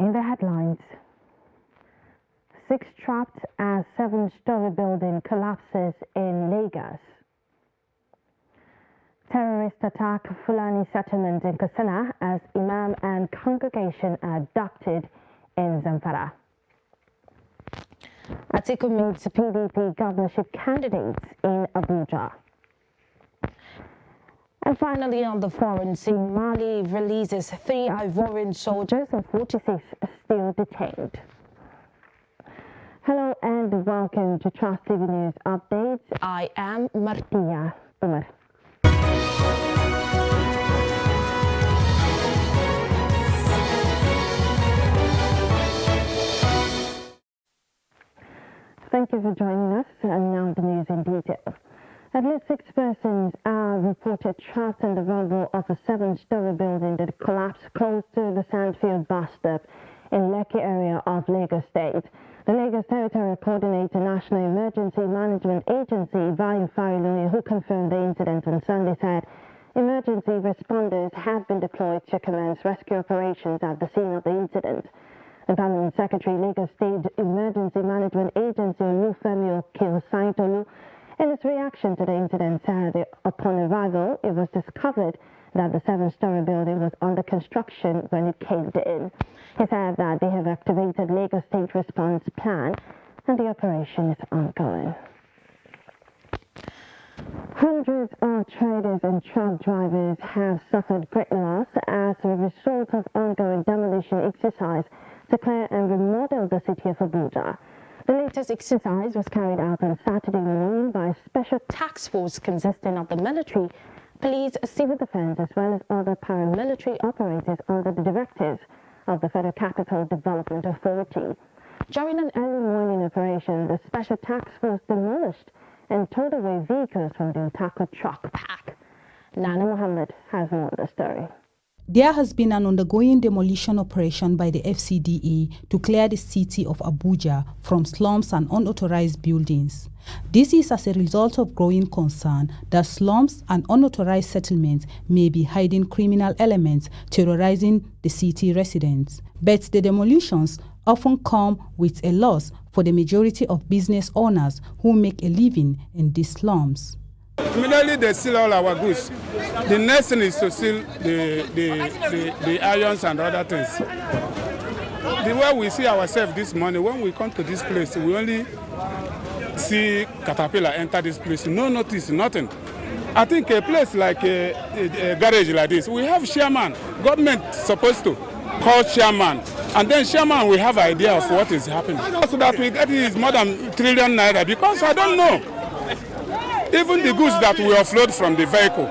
In the headlines, 6 trapped as 7-story building collapses in Lagos. Terrorist attack Fulani settlement in Katsina as imam and congregation are abducted in Zamfara. Atiku meets PDP governorship candidates in Abuja. And finally, on the foreign scene, Mali releases 3 Ivorian soldiers and 46 still detained. Hello and welcome to Trust TV News Updates. I am Martia Umar. Thank you for joining us, and now the news in detail. At least 6 persons are reported trapped in the rubble of a 7-story building that collapsed close to the Sandfield bus stop in Lekki area of Lagos State. The Lagos Territorial Coordinator National Emergency Management Agency, Bayo Fariloye, who confirmed the incident on Sunday, said emergency responders had been deployed to commence rescue operations at the scene of the incident. The Permanent Secretary, Lagos State Emergency Management Agency, Olufemi Okeosaitolu, in his reaction to the incident, said upon arrival, it was discovered that the 7-story building was under construction when it caved in. He said that they have activated Lagos State Response Plan and the operation is ongoing. Hundreds of traders and truck drivers have suffered great loss as a result of ongoing demolition exercise to clear and remodel the city of Abuja. The latest exercise was carried out on Saturday morning by a special task force consisting of the military, police, civil defense, as well as other paramilitary operators under the directives of the Federal Capital Development Authority. During an early morning operation, the special task force demolished and towed away vehicles from the Utako truck pack. Nana Mohammed has more on the story. There has been an ongoing demolition operation by the FCDA to clear the city of Abuja from slums and unauthorized buildings. This is as a result of growing concern that slums and unauthorized settlements may be hiding criminal elements terrorizing the city residents. But the demolitions often come with a loss for the majority of business owners who make a living in these slums. Immediately they steal all our goods. The next thing is to steal the irons and other things. The way we see ourselves this morning, when we come to this place, we only see caterpillar enter this place. No notice, nothing. I think a place like a garage like this, we have chairman. Government supposed to call chairman, and then chairman will have idea of what is happening. So that we get is more than 1 trillion naira, because I don't know. Even the goods that we offload from the vehicle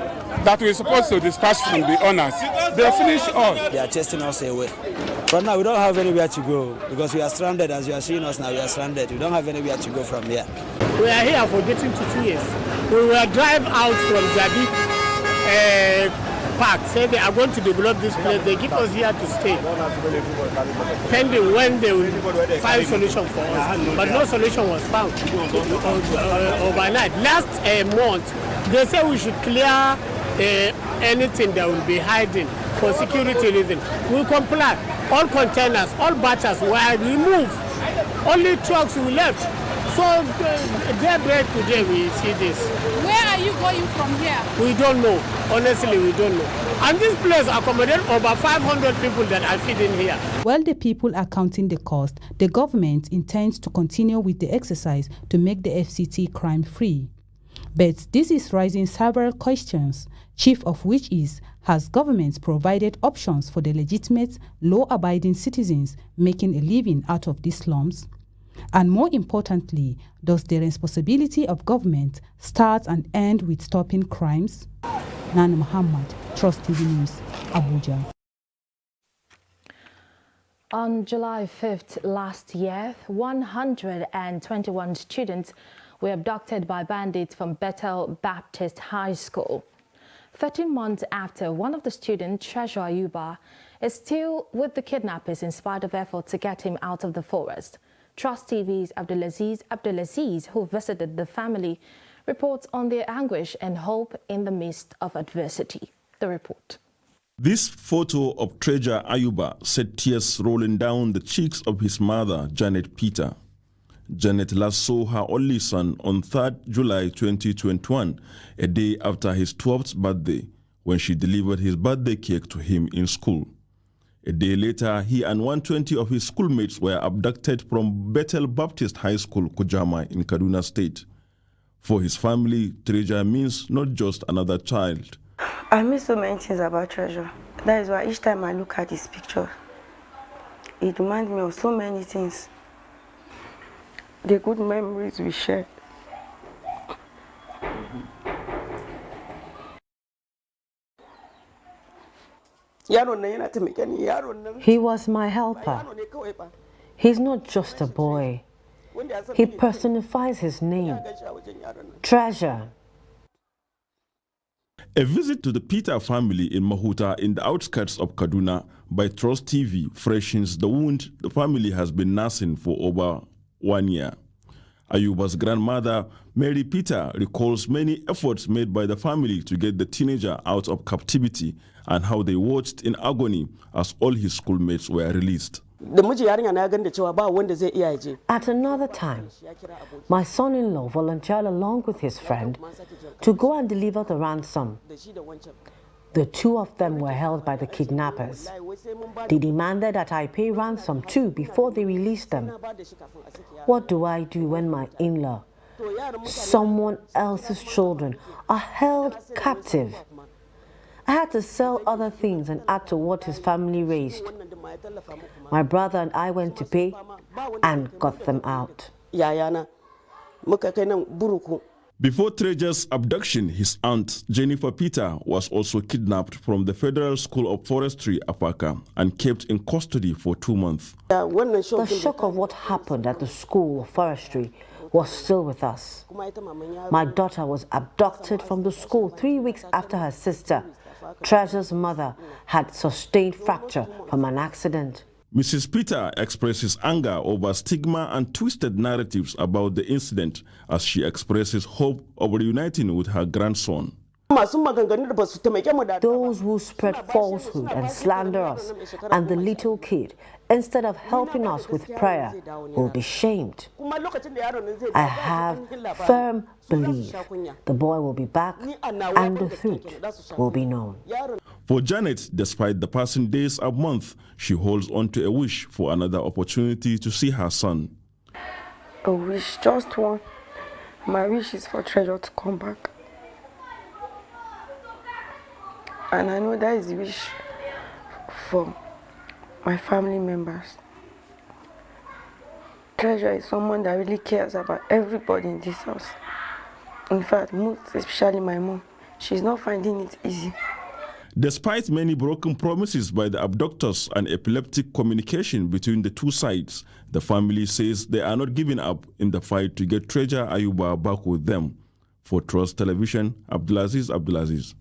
that we're supposed to dispatch from the owners, they finish all. They are chasing us away. But now we don't have anywhere to go because we are stranded. As you are seeing us now, we are stranded. We don't have anywhere to go from here. We are here for getting to 2 years. We will drive out from Jabi Park, say they are going to develop this place. They give us here to stay, pending when they will find solution for us. But no solution was found overnight. Last month, they said we should clear anything that will be hiding for security reasons. We comply. All containers, all batches were removed. Only trucks were left. So daybreak today we see this. Where are you going from here? We don't know. Honestly, we don't know. And this place accommodates over 500 people that are feeding here. While the people are counting the cost, the government intends to continue with the exercise to make the FCT crime-free. But this is raising several questions, chief of which is, has government provided options for the legitimate, law-abiding citizens making a living out of these slums? And more importantly, does the responsibility of government start and end with stopping crimes? Nana Muhammad, Trust TV News, Abuja. On July 5th last year, 121 students were abducted by bandits from Bethel Baptist High School. 13 months after, one of the students, Treasure Ayuba, is still with the kidnappers in spite of efforts to get him out of the forest. Trust TV's Abdulaziz, who visited the family, reports on their anguish and hope in the midst of adversity. The report. This photo of Treasure Ayuba set tears rolling down the cheeks of his mother, Janet Peter. Janet last saw her only son on 3rd July 2021, a day after his 12th birthday, when she delivered his birthday cake to him in school. A day later, he and 120 of his schoolmates were abducted from Bethel Baptist High School, Kujama, in Kaduna State. For his family, Treasure means not just another child. I miss so many things about Treasure. That is why each time I look at his picture, it reminds me of so many things. The good memories we shared. He was my helper. He's not just a boy. He personifies his name, Treasure. A visit to the Peter family in Mahuta in the outskirts of Kaduna by Trust TV freshens the wound the family has been nursing for over 1 year. Ayuba's grandmother, Mary Peter, recalls many efforts made by the family to get the teenager out of captivity and how they watched in agony as all his schoolmates were released. At another time, my son-in-law volunteered along with his friend to go and deliver the ransom. The two of them were held by the kidnappers. They demanded that I pay ransom too before they released them. What do I do when my in-law, someone else's children, are held captive? I had to sell other things and add to what his family raised. My brother and I went to pay and got them out. Before Treasure's abduction, his aunt, Jennifer Peter, was also kidnapped from the Federal School of Forestry, Apaka, and kept in custody for 2 months. The shock of what happened at the School of Forestry was still with us. My daughter was abducted from the school 3 weeks after her sister, Treasure's mother, had sustained fracture from an accident. Mrs. Peter expresses anger over stigma and twisted narratives about the incident as she expresses hope of reuniting with her grandson. Those who spread falsehood and slander us and the little kid, instead of helping us with prayer, will be shamed. I have firm belief the boy will be back and the truth will be known. For Janet, despite the passing days and months, she holds on to a wish for another opportunity to see her son. A wish, just one. My wish is for Treasure to come back. And I know that is a wish for my family members. Treasure is someone that really cares about everybody in this house. In fact, most especially my mom. She's not finding it easy. Despite many broken promises by the abductors and epileptic communication between the two sides, the family says they are not giving up in the fight to get Treasure Ayuba back with them. For Trust Television, Abdulaziz.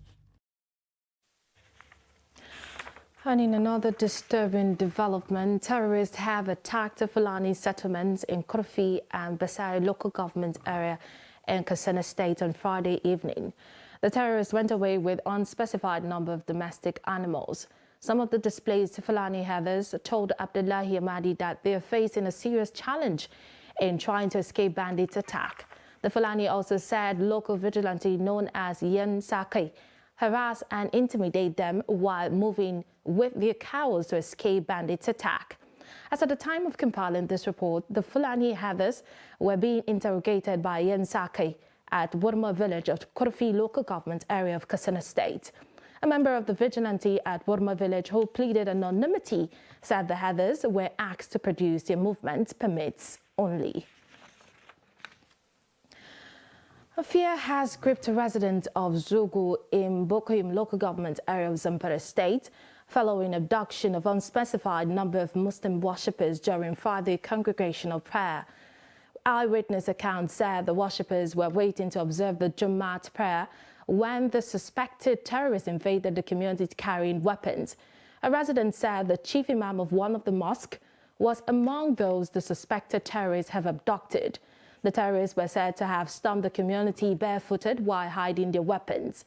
And in another disturbing development, terrorists have attacked the Fulani settlements in Kurfi and Basari local government area in Katsina State on Friday evening. The terrorists went away with unspecified number of domestic animals. Some of the displaced Fulani herders told Abdullahi Ahmadi that they are facing a serious challenge in trying to escape bandits' attack. The Fulani also said local vigilante known as Yen Sakai harass and intimidate them while moving with their cows to escape bandits' attack. As at the time of compiling this report, the Fulani herders were being interrogated by Yen Sakai at Wurma village of Kurfi local government area of Katsina State. A member of the vigilante at Wurma village who pleaded anonymity said the herders were asked to produce their movement permits only. Fear has gripped residents of Zogo in Bokoim local government area of Zamfara State following abduction of unspecified number of Muslim worshippers during Friday congregational prayer. Eyewitness accounts said the worshippers were waiting to observe the Jumat prayer when the suspected terrorists invaded the community carrying weapons. A resident said the chief imam of one of the mosques was among those the suspected terrorists have abducted. The terrorists were said to have stormed the community barefooted while hiding their weapons.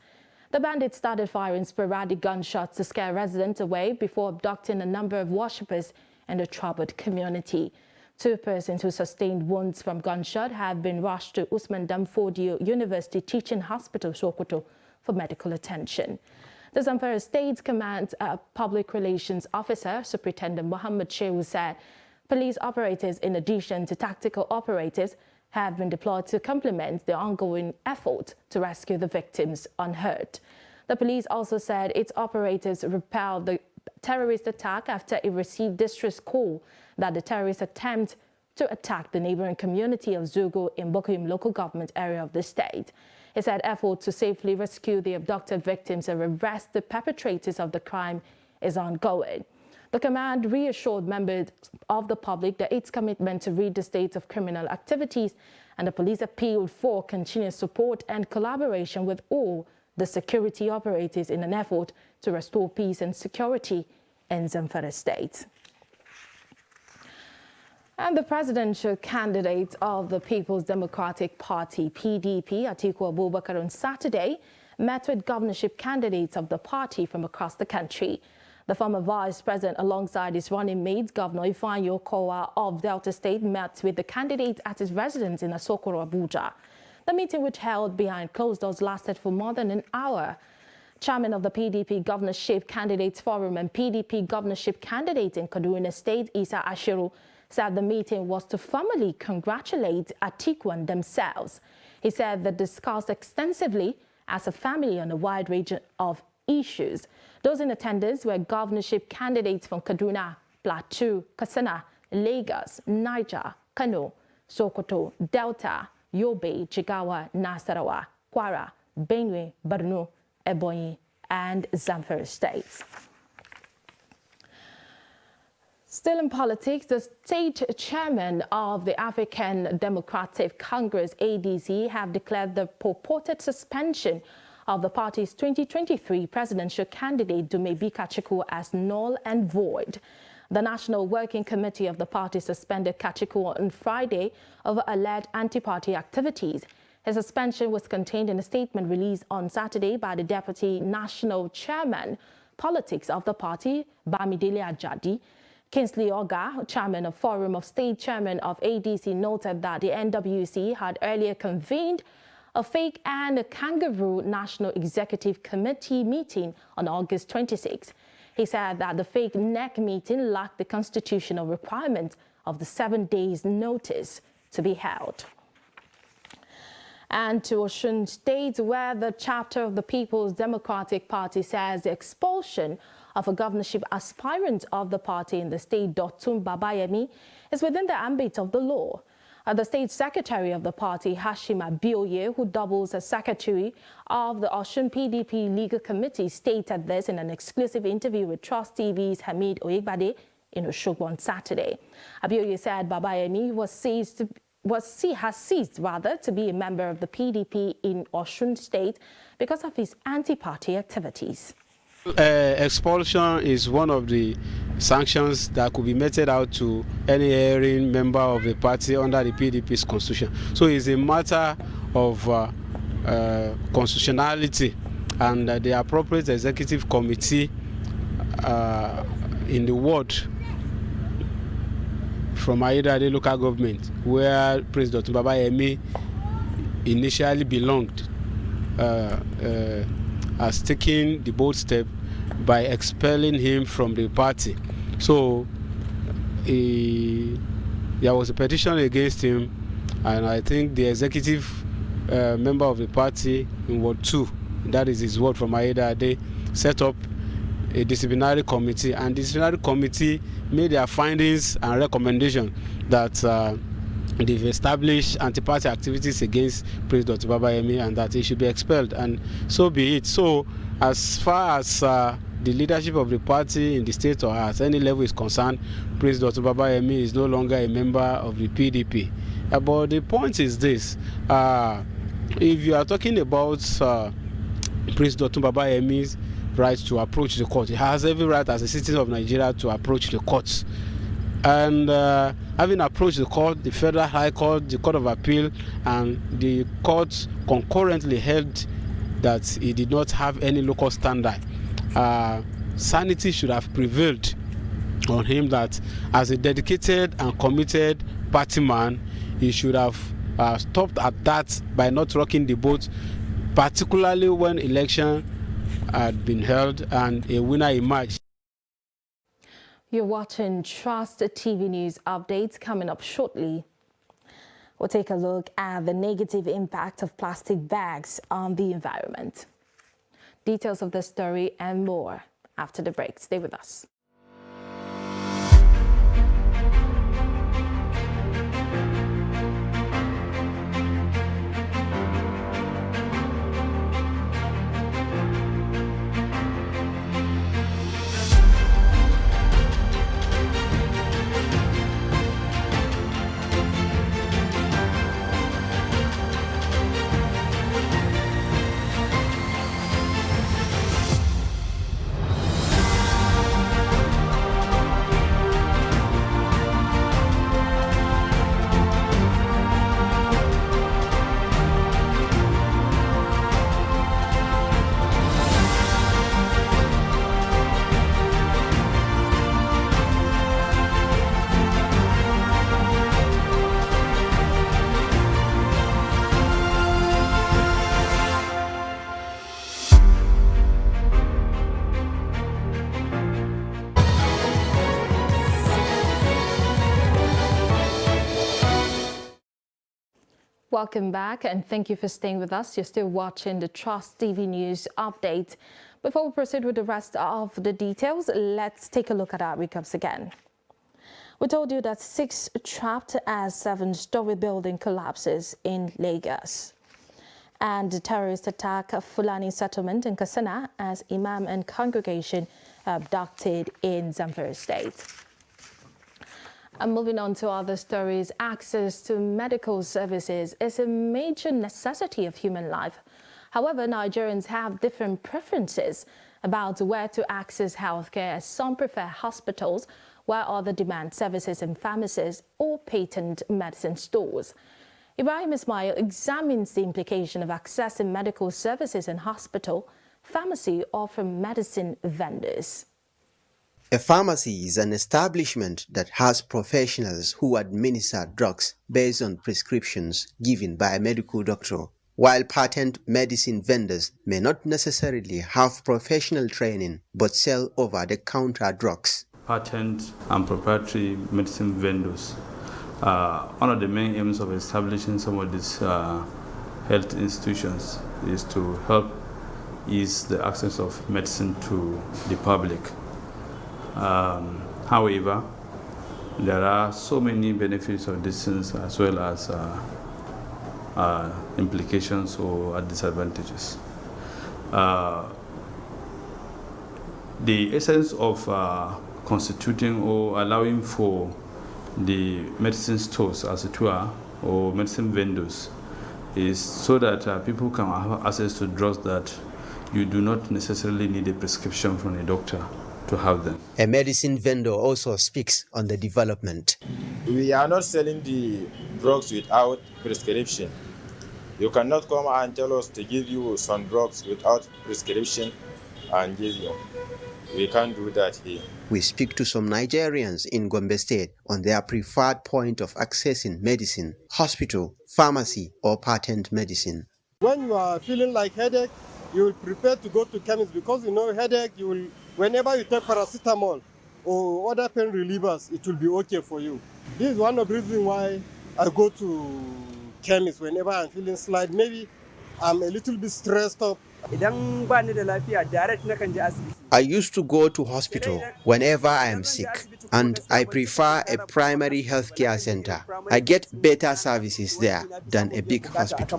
The bandits started firing sporadic gunshots to scare residents away before abducting a number of worshippers in the troubled community. 2 persons who sustained wounds from gunshot have been rushed to Usman Danfodio University Teaching Hospital, Sokoto, for medical attention. The Zamfara State Command Public Relations Officer, Superintendent Muhammad Shehu, said police operators, in addition to tactical operators, have been deployed to complement the ongoing effort to rescue the victims unhurt. The police also said its operators repelled the terrorist attack after it received distress call that the terrorists attempt to attack the neighboring community of Zugu in Bokoim local government area of the state. It said efforts to safely rescue the abducted victims and arrest the perpetrators of the crime is ongoing. The command reassured members of the public that its commitment to rid the state of criminal activities, and the police appealed for continuous support and collaboration with all the security operators in an effort to restore peace and security in Zamfara State. And the presidential candidate of the People's Democratic Party, PDP, Atiku Abubakar, on Saturday met with governorship candidates of the party from across the country. The former vice president, alongside his running mates, Governor Ifeanyi Okowa of Delta State, met with the candidate at his residence in Asokoro, Abuja. The meeting, which held behind closed doors, lasted for more than an hour. Chairman of the PDP Governorship Candidates Forum and PDP governorship candidate in Kaduna State, Isa Ashiru, said the meeting was to formally congratulate Atiku and themselves. He said they discussed extensively as a family on a wide range of issues. Those in attendance were governorship candidates from Kaduna, Plateau, Katsina, Lagos, Niger, Kano, Sokoto, Delta, Yobe, Jigawa, Nasarawa, Kwara, Benue, Borno, Ebonyi, and Zamfara states. Still in politics, the state chairman of the African Democratic Congress, ADC, have declared the purported suspension of the party's 2023 presidential candidate, Dumebi Kachikwu, as null and void. The National Working Committee of the party suspended Kachikwu on Friday over alleged anti-party activities. His suspension was contained in a statement released on Saturday by the Deputy National Chairman, Politics of the party, Bamidele Ajadi. Kingsley Oga, chairman of Forum of State Chairman of ADC, noted that the NWC had earlier convened a fake and a kangaroo National Executive Committee meeting on August 26. He said that the fake NEC meeting lacked the constitutional requirement of the 7 days notice to be held. And to Osun State, where the chapter of the People's Democratic Party says the expulsion of a governorship aspirant of the party in the state, Dotun Babayemi, is within the ambit of the law. The state secretary of the party, Hashim Abioye, who doubles as secretary of the Osun PDP Legal Committee, stated this in an exclusive interview with Trust TV's Hamid Oyegbade in Osogbo on Saturday. Abioye said Babayemi has ceased to be a member of the PDP in Osun State because of his anti-party activities. Expulsion is one of the sanctions that could be meted out to any erring member of the party under the PDP's constitution. So it's a matter of constitutionality, and the appropriate executive committee in the ward from Ayédáadé local government, where President Babayemi initially belonged, has taken the bold step by expelling him from the party. So there was a petition against him, and I think the executive member of the party in Ward 2, that is his ward from Ayédáadé, set up a disciplinary committee, and the disciplinary committee made their findings and recommendations that they've established anti-party activities against President Babayemi and that he should be expelled, and so be it. So as far as the leadership of the party in the state or at any level is concerned, President Babayemi is no longer a member of the PDP. But the point is this: if you are talking about President Babayemi's right to approach the court, he has every right as a citizen of Nigeria to approach the courts. And having approached the court, the Federal High Court, the Court of Appeal, and the courts concurrently held that he did not have any local standard. Sanity should have prevailed on him, that as a dedicated and committed party man, he should have stopped at that by not rocking the boat, particularly when election had been held and a winner emerged. You're watching Trust TV News updates. Coming up shortly, we'll take a look at the negative impact of plastic bags on the environment. Details of the story and more after the break. Stay with us. Welcome back and thank you for staying with us. You're still watching the Trust TV News update. Before we proceed with the rest of the details, let's take a look at our recaps again. We told you that 6 trapped as 7-story building collapses in Lagos. And the terrorist attack of Fulani settlement in Katsina as imam and congregation abducted in Zamfara State. And moving on to other stories, access to medical services is a major necessity of human life. However, Nigerians have different preferences about where to access healthcare, as some prefer hospitals, while others demand services in pharmacies or patent medicine stores. Ibrahim Ismail examines the implication of accessing medical services in hospital, pharmacy, or from medicine vendors. A pharmacy is an establishment that has professionals who administer drugs based on prescriptions given by a medical doctor, while patent medicine vendors may not necessarily have professional training but sell over-the-counter drugs. Patent and proprietary medicine vendors. One of the main aims of establishing some of these health institutions is to help ease the access of medicine to the public. However, there are so many benefits of these things as well as implications or disadvantages. The essence of constituting or allowing for the medicine stores, as it were, or medicine vendors, is so that people can have access to drugs that you do not necessarily need a prescription from a doctor to have them. A medicine vendor also speaks on the development. We are not selling the drugs without prescription. You cannot come and tell us to give you some drugs without prescription and give you. We can't do that here. We speak to some Nigerians in Gombe State on their preferred point of accessing medicine, hospital, pharmacy, or patent medicine. When you are feeling like headache, you will prepare to go to chemist because you know headache, you will, whenever you take paracetamol or other pain relievers, it will be okay for you. This is one of the reasons why I go to chemist whenever I'm feeling slight. Maybe I'm a little bit stressed up. I used to go to hospital whenever I am sick, and I prefer a primary healthcare center. I get better services there than a big hospital.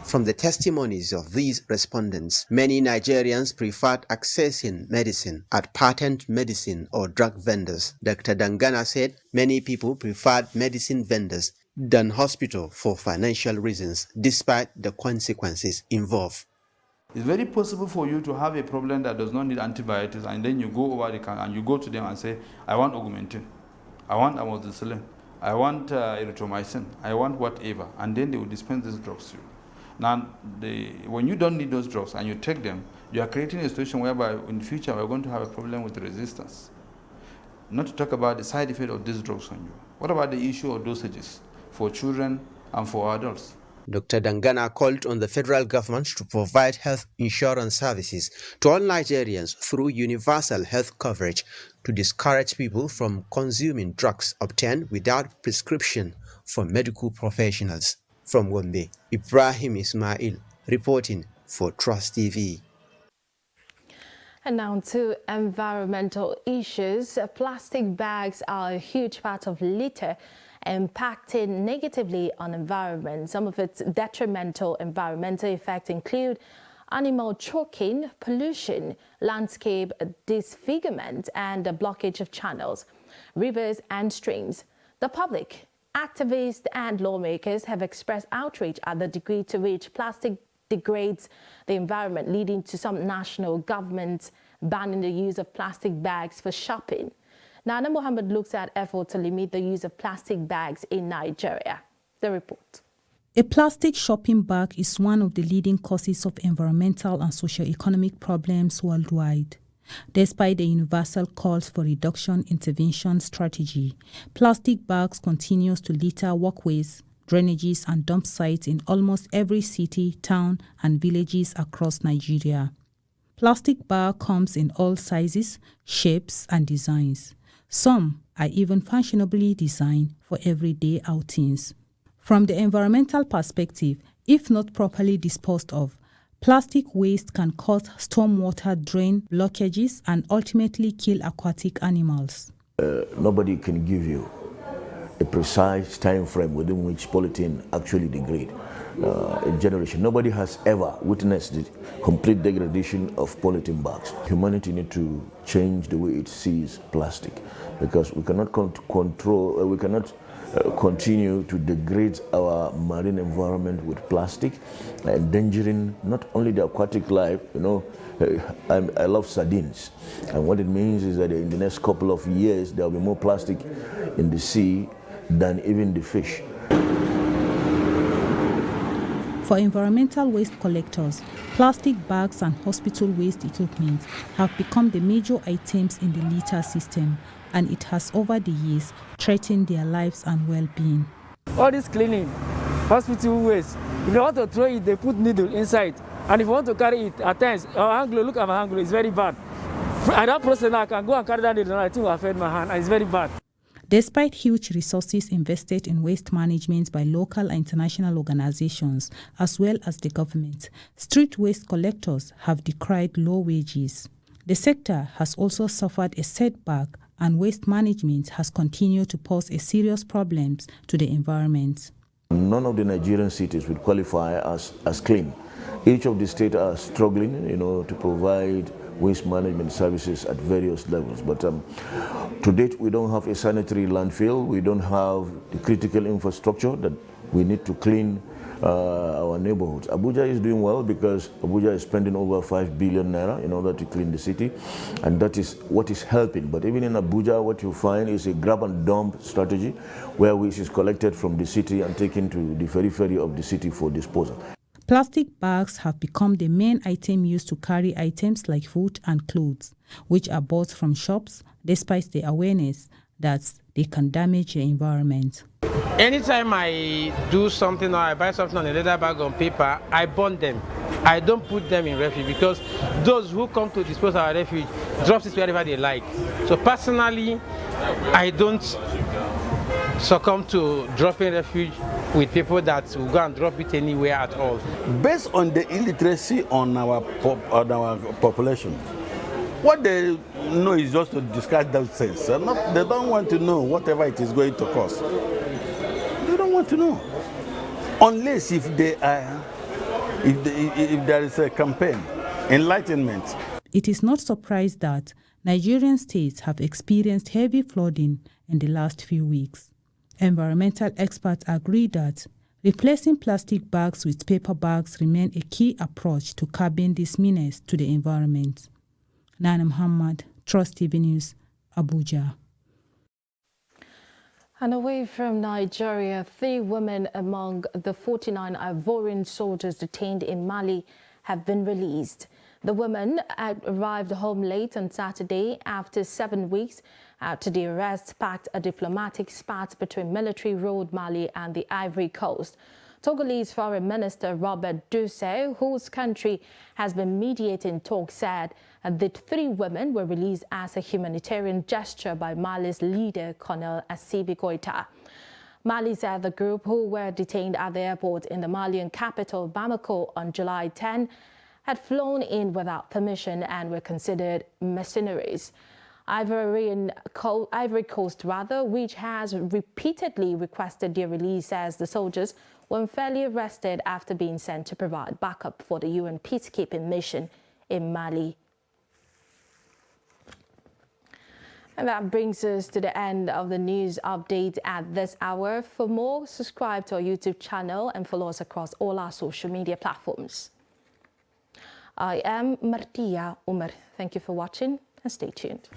From the testimonies of these respondents, many Nigerians preferred accessing medicine at patent medicine or drug vendors. Dr. Dangana said many people preferred medicine vendors than hospital for financial reasons, despite the consequences involved. It's very possible for you to have a problem that does not need antibiotics, and then you go over the counter and you go to them and say, I want augmentin, I want amoxicillin, I want erythromycin, I want whatever, and then they will dispense these drugs to you. Now, when you don't need those drugs and you take them, you are creating a situation whereby in the future we're going to have a problem with resistance. Not to talk about the side effect of these drugs on you. What about the issue of dosages for children and for adults? Dr. Dangana called on the federal government to provide health insurance services to all Nigerians through universal health coverage to discourage people from consuming drugs obtained without prescription from medical professionals. From Gombe, Ibrahim Ismail reporting for Trust TV. And now to environmental issues. Plastic bags are a huge part of litter, impacting negatively on environment. Some of its detrimental environmental effects include animal choking, pollution, landscape disfigurement, and the blockage of channels, rivers and streams. The public, activists and lawmakers have expressed outrage at the degree to which plastic degrades the environment, leading to some national governments banning the use of plastic bags for shopping. Nana Mohammed looks at efforts to limit the use of plastic bags in Nigeria. The report. A plastic shopping bag is one of the leading causes of environmental and socio-economic problems worldwide. Despite the universal calls for reduction intervention strategy, plastic bags continues to litter walkways, drainages and dump sites in almost every city, town and villages across Nigeria. Plastic bag comes in all sizes, shapes and designs. Some are even fashionably designed for everyday outings. From the environmental perspective, if not properly disposed of, plastic waste can cause stormwater drain blockages and ultimately kill aquatic animals. Nobody can give you a precise time frame within which polythene actually degrades. In generation, nobody has ever witnessed the complete degradation of polythene bags. Humanity needs to change the way it sees plastic, because we cannot continue to degrade our marine environment with plastic, endangering not only the aquatic life. I love sardines, and what it means is that in the next couple of years there will be more plastic in the sea than even the fish. For environmental waste collectors, plastic bags and hospital waste equipment have become the major items in the litter system, and it has over the years threatened their lives and well-being. All this cleaning, hospital waste, if they want to throw it, they put needle inside. And if you want to carry it, at times, our hand glue, look at my hand glue, it's very bad. At that process now, I can go and carry that needle, and I think it will affect my hand, and it's very bad. Despite huge resources invested in waste management by local and international organizations, as well as the government, street waste collectors have decried low wages. The sector has also suffered a setback, and waste management has continued to pose a serious problems to the environment. None of the Nigerian cities would qualify as clean. Each of the states are struggling, to provide waste management services at various levels. But to date, we don't have a sanitary landfill. We don't have the critical infrastructure that we need to clean our neighborhoods. Abuja is doing well because Abuja is spending over 5 billion naira in order to clean the city, and that is what is helping. But even in Abuja, what you find is a grab and dump strategy where waste is collected from the city and taken to the periphery of the city for disposal. Plastic bags have become the main item used to carry items like food and clothes, which are bought from shops despite the awareness that they can damage the environment. Anytime I do something or I buy something on a leather bag on paper, I burn them. I don't put them in refuge because those who come to dispose our refuge drop it wherever they like. So personally, I don't succumb to dropping refuge with people that will go and drop it anywhere at all. Based on the illiteracy on our population, what they know is just to discard those things. They don't want to know whatever it is going to cost. They don't want to know, unless if there is a campaign, enlightenment. It is not surprised that Nigerian states have experienced heavy flooding in the last few weeks. Environmental experts agree that replacing plastic bags with paper bags remain a key approach to curbing this menace to the environment. Nana Muhammad, Trust TV News, Abuja. And away from Nigeria, 3 women among the 49 Ivorian soldiers detained in Mali have been released. The women arrived home late on Saturday after 7 weeks after the arrest sparked a diplomatic spat between military-ruled Mali and the Ivory Coast. Togolese Foreign Minister Robert Dussey, whose country has been mediating talks, said the 3 women were released as a humanitarian gesture by Mali's leader, Colonel Assimi Goïta. Mali said the group, who were detained at the airport in the Malian capital, Bamako, on July 10, had flown in without permission and were considered mercenaries. Ivory Coast, which has repeatedly requested their release, as the soldiers were unfairly arrested after being sent to provide backup for the UN peacekeeping mission in Mali. And that brings us to the end of the news update at this hour. For more, subscribe to our YouTube channel and follow us across all our social media platforms. I am Martia Umar. Thank you for watching and stay tuned.